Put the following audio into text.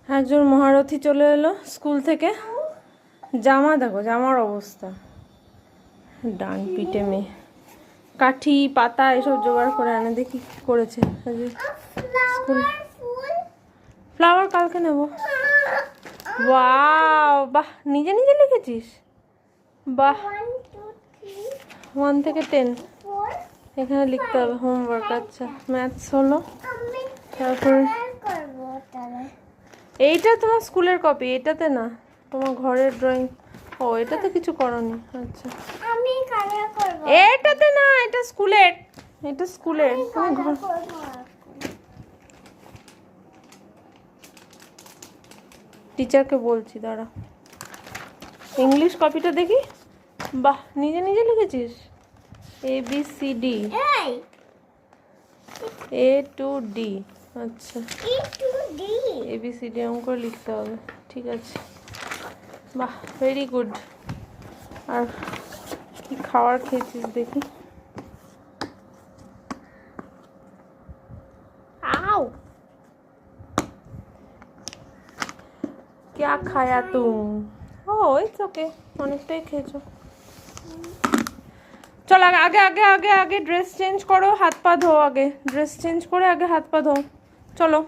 একজন মহারথী চলে এলো স্কুল থেকে। জামা দেখো, জামার অবস্থা। ডান পিটে মেয়ে কাঠি পাতা এসব জোগাড় করে আনে। দেখি কি করেছে স্কুল। ফ্লাওয়ার কালকে নেব। ওয়াও, বাহ, নিজে নিজে লিখেছিস? বাহ, 1 থেকে 10 এখানে লিখতে হবে হোমওয়ার্ক। আচ্ছা, ম্যাথস হলো। তারপর এইটা তোমার স্কুলের কপি, এটাতে না, তোমার ঘরের ড্রয়িং। ও, এটাতে কিছু করনি। আচ্ছা, আমি কালার করব। এটাতে না, এটা স্কুলের, এটা স্কুলের। তুমি ঘর টিচারকে বলছি, দাঁড়া। ইংলিশ কপিটা দেখি। বাহ, নিজে নিজে লিখেছিস। ABCD A to D। আচ্ছা, ABCD অঙ্ক লিখতে হবে, ঠিক আছে। বাহ, ভেরি গুড। আর কি খাবার খেয়েছিস দেখি। आओ, क्या खाया तुम? ओह, इट्स ओके, অনেকটাই খেয়েছো। চল, আগে আগে আগে আগে আগে ড্রেস চেঞ্জ করো, হাত পা ধো। আগে ড্রেস চেঞ্জ করে আগে হাত পা ধো, চলো।